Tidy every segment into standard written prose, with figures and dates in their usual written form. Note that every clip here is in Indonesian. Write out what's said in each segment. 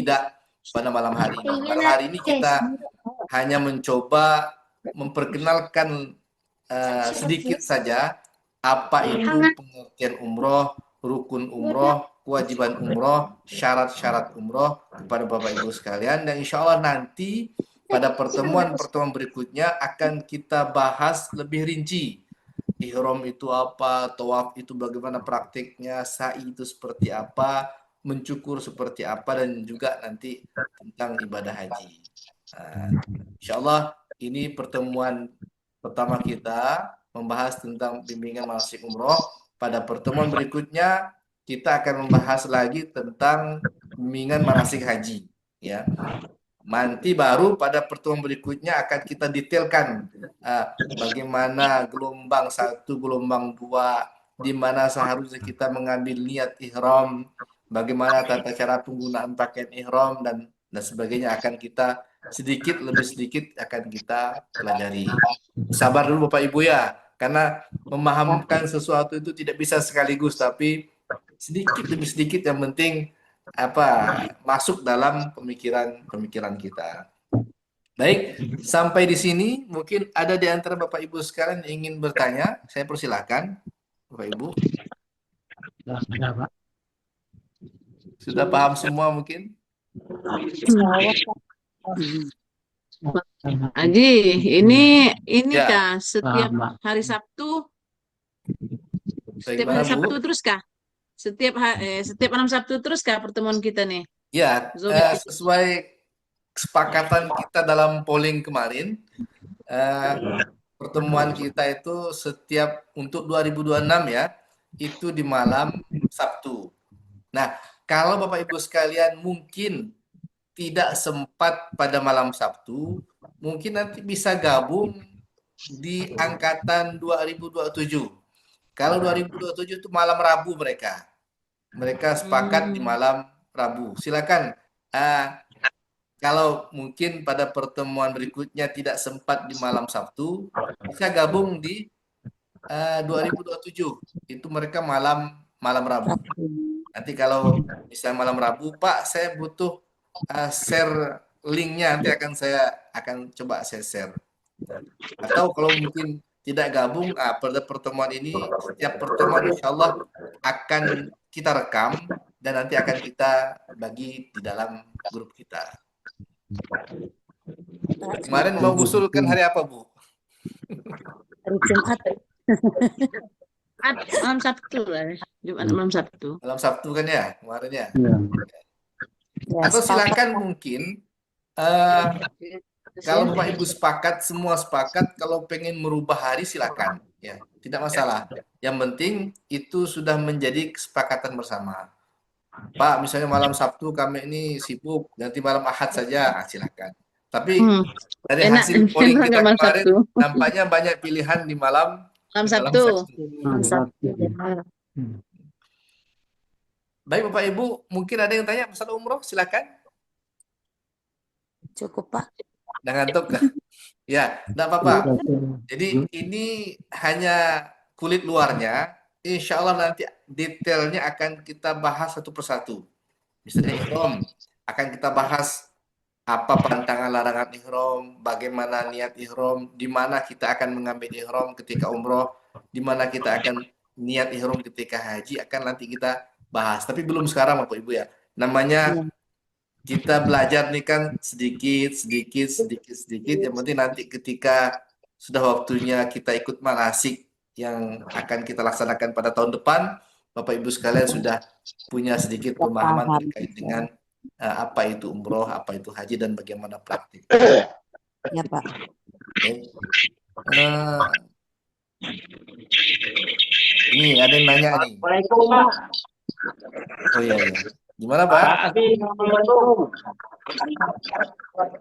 tidak pada malam hari ini. Malam hari ini kita hanya mencoba memperkenalkan sedikit saja apa itu pengertian umroh, rukun umroh, kewajiban umroh, syarat-syarat umroh kepada Bapak Ibu sekalian. Dan insya Allah nanti pada pertemuan-pertemuan berikutnya akan kita bahas lebih rinci. Ihram itu apa, tawaf itu bagaimana praktiknya, sa'i itu seperti apa, mencukur seperti apa, dan juga nanti tentang ibadah haji. Nah, insya Allah ini pertemuan pertama kita membahas tentang bimbingan manasik umroh. Pada pertemuan berikutnya kita akan membahas lagi tentang bimbingan manasik haji. Ya, nanti baru pada pertemuan berikutnya akan kita detailkan bagaimana gelombang satu, gelombang dua, di mana seharusnya kita mengambil niat ihram, bagaimana tata cara penggunaan pakaian ihram dan sebagainya akan kita sedikit lebih sedikit akan kita pelajari. Sabar dulu Bapak Ibu ya, karena memahamkan sesuatu itu tidak bisa sekaligus, tapi sedikit demi sedikit yang penting masuk dalam pemikiran kita. Baik, sampai di sini mungkin ada di antara Bapak Ibu sekalian yang ingin bertanya, saya persilakan Bapak Ibu. Sudah paham semua mungkin? Haji, ini Ya. kah setiap hari Sabtu? Setiap Bagaimana, hari Sabtu Bu? terus kah? Setiap malam Sabtu terus kah pertemuan kita nih? Ya, sesuai kesepakatan kita dalam polling kemarin, pertemuan kita itu setiap untuk 2026 ya, itu di malam Sabtu. Nah, kalau Bapak Ibu sekalian mungkin tidak sempat pada malam Sabtu, mungkin nanti bisa gabung di angkatan 2027. Kalau 2027 itu malam Rabu mereka. Mereka sepakat di malam Rabu. Silakan. Kalau mungkin pada pertemuan berikutnya tidak sempat di malam Sabtu, bisa gabung di 2027. Itu mereka malam Rabu. Nanti kalau misalnya malam Rabu, Pak, saya butuh share linknya, nanti saya akan coba saya share. Atau kalau mungkin tidak gabung, pada pertemuan ini, setiap pertemuan insya Allah akan kita rekam dan nanti akan kita bagi di dalam grup kita. Kemarin mau usulkan hari apa, Bu? Hari Jumat. Malam Sabtu lah, Jumat malam Sabtu. Malam Sabtu kan ya, kemarin ya. Ya, Atau sepakat. silakan mungkin kalau Bapak Ibu sepakat, semua sepakat, kalau pengen merubah hari silakan, ya, tidak masalah. Yang penting itu sudah menjadi kesepakatan bersama. Pak, misalnya malam Sabtu kami ini sibuk, nanti malam Ahad saja, silakan. Tapi dari hasil polling kita malam kemarin, Sabtu. nampaknya banyak pilihan di malam Sabtu. Baik Bapak Ibu, mungkin ada yang tanya masalah umroh, silakan. Cukup, Pak. Dengan ngantuk. Ya, enggak apa-apa. Jadi ini hanya kulit luarnya. Insya Allah nanti detailnya akan kita bahas satu persatu. Misalnya ihram, akan kita bahas apa pantangan larangan ihram, bagaimana niat ihram, di mana kita akan mengambil ihram ketika umroh, di mana kita akan niat ihram ketika haji, akan nanti kita bahas. Tapi belum sekarang Bapak Ibu ya. Namanya kita belajar nih kan sedikit. Yang penting nanti ketika sudah waktunya kita ikut manasik yang akan kita laksanakan pada tahun depan, Bapak Ibu sekalian sudah punya sedikit pemahaman terkait dengan apa itu umroh, apa itu haji, dan bagaimana praktik. Ya, Pak. Okay. Ini ada yang nanya nih. Oh iya. Gimana Pak?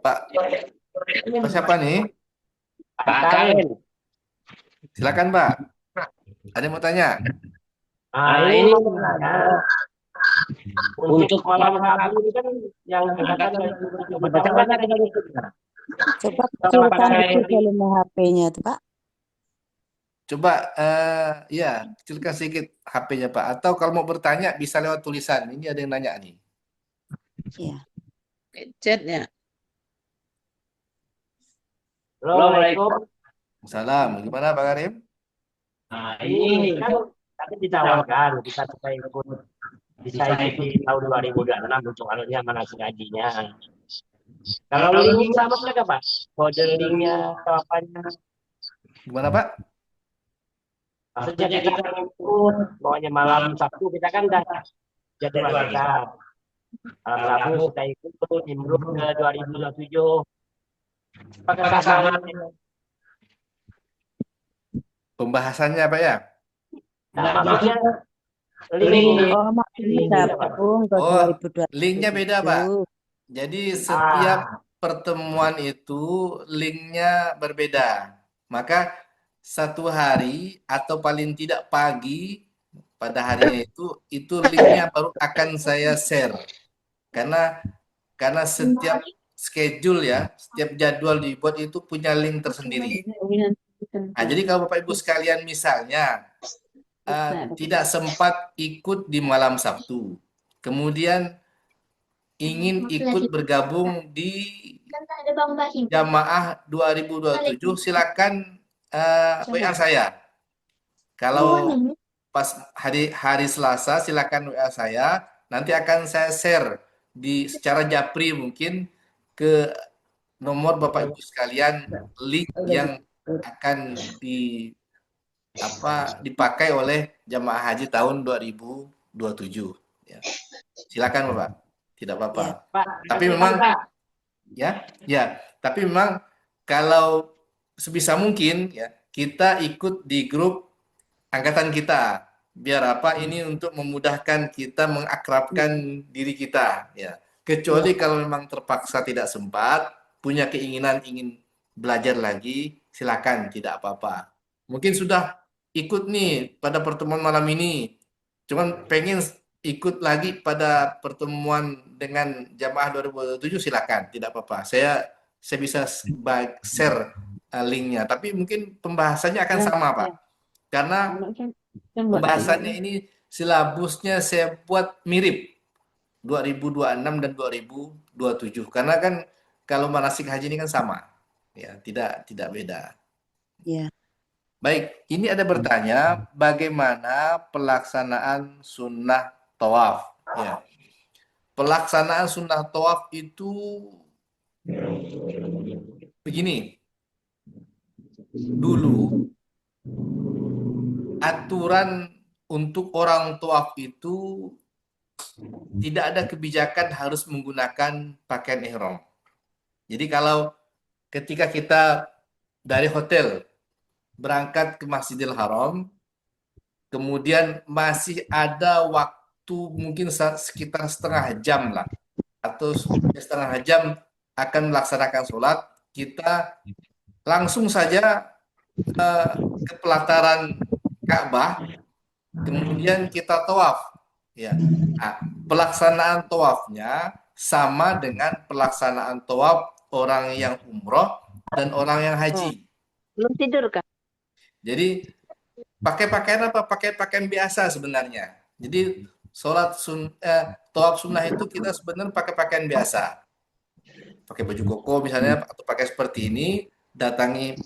Pak, siapa nih? Pak Karin. Silakan Pak. Ada yang mau tanya? Ini untuk malam hari ini kan yang Coba kecilkan itu volume HP-nya tuh, Pak. Coba ya, kecilkan sedikit HP-nya Pak. Atau kalau mau bertanya bisa lewat tulisan. Ini ada yang nanya nih. Iya. Chat ya. Assalamualaikum. Salam. Gimana Pak Karim? Nah, ini kan tadi ditawarkan kita bisa ikut di tahun 2026 untuk anunya manasik hajinya. Kalau linknya sama nggak Pak? Kode linknya atau apanya? Gimana Pak? Maksudnya kita ikut, pokoknya malam Sabtu kita kan udah jadwal kita. Malam Rabu kita ikut nimbrung ke 2027. Apakah sama? Pembahasannya Pak ya? Nah, maksudnya link Oh, maksudnya gabung ke Oh, 2027. linknya beda Pak. Jadi setiap pertemuan itu linknya berbeda. Maka satu hari atau paling tidak pagi pada harinya itu linknya baru akan saya share. Karena setiap schedule ya, setiap jadwal dibuat itu punya link tersendiri. Nah, jadi kalau Bapak Ibu sekalian misalnya tidak sempat ikut di malam Sabtu, kemudian ingin ikut bergabung di Jamaah 2027, silakan WA saya. Kalau pas hari Selasa silakan WA saya, nanti akan saya share secara japri mungkin ke nomor Bapak Ibu sekalian link yang akan dipakai oleh jamaah haji tahun 2027 ya. Silakan Bapak, tidak apa-apa. Tapi memang tapi memang kalau sebisa mungkin ya kita ikut di grup angkatan kita. Biar apa? Ini untuk memudahkan kita mengakrabkan diri kita ya. Kecuali kalau memang terpaksa tidak sempat, punya keinginan ingin belajar lagi, silakan, tidak apa-apa. Mungkin sudah ikut nih pada pertemuan malam ini, cuman pengen ikut lagi pada pertemuan dengan jamaah 2027, silakan, tidak apa-apa. Saya bisa share linknya, tapi mungkin pembahasannya akan sama Pak, karena pembahasannya ini silabusnya saya buat mirip 2026 dan 2027, karena kan kalau manasik haji ini kan sama ya, tidak beda. Iya. Baik, ini ada bertanya bagaimana pelaksanaan sunnah tawaf ya. Pelaksanaan sunnah tawaf itu begini. Dulu aturan untuk orang tawaf itu tidak ada kebijakan harus menggunakan pakaian ihram. Jadi kalau ketika kita dari hotel berangkat ke Masjidil Haram, kemudian masih ada waktu mungkin sekitar setengah jam lah, atau setengah jam akan melaksanakan sholat, kita langsung saja ke pelataran Ka'bah, kemudian kita tawaf. Ya, nah, pelaksanaan tawafnya sama dengan pelaksanaan tawaf orang yang umroh dan orang yang haji. Belum tidur kah? Jadi pakai pakaian apa? Pakai pakaian biasa sebenarnya. Jadi tawaf sunnah itu kita sebenarnya pakai pakaian biasa. Pakai baju koko misalnya, atau pakai seperti ini, datangi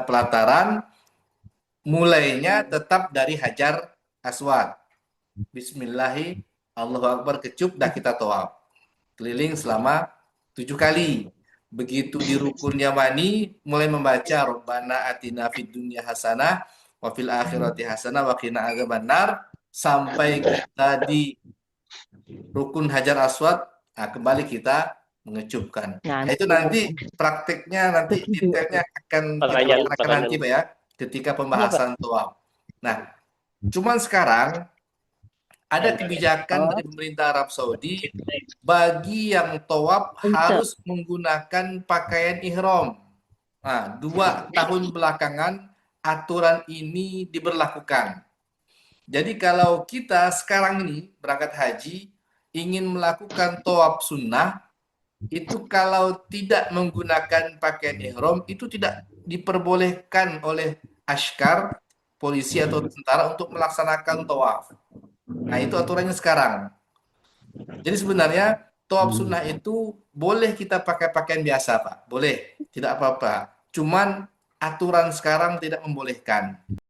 pelataran, mulainya tetap dari Hajar Aswad. Bismillahi, Allahu Akbar, kecup, dah kita tawaf. Keliling selama 7 kali. Begitu di rukun Yamani, mulai membaca Rabbana atina fid dunya hasanah wa fil akhirati hasanah wa qina adzabannar, sampai kita di rukun Hajar Aswad, nah kembali kita mengecupkan. Nah, itu nanti prakteknya, nanti detailnya akan kita lakukan nanti Pak ya, ketika pembahasan tawaf. Nah, cuman sekarang ada kebijakan dari pemerintah Arab Saudi bagi yang tawaf harus menggunakan pakaian ihram. Nah, 2 tahun belakangan aturan ini diberlakukan. Jadi kalau kita sekarang ini berangkat haji ingin melakukan tawaf sunnah, itu kalau tidak menggunakan pakaian ihram itu tidak diperbolehkan oleh askar, polisi atau tentara untuk melaksanakan tawaf. Nah, itu aturannya sekarang. Jadi sebenarnya Thawab sunnah itu boleh kita pakai pakaian biasa, Pak. Boleh, tidak apa-apa. Cuman aturan sekarang tidak membolehkan.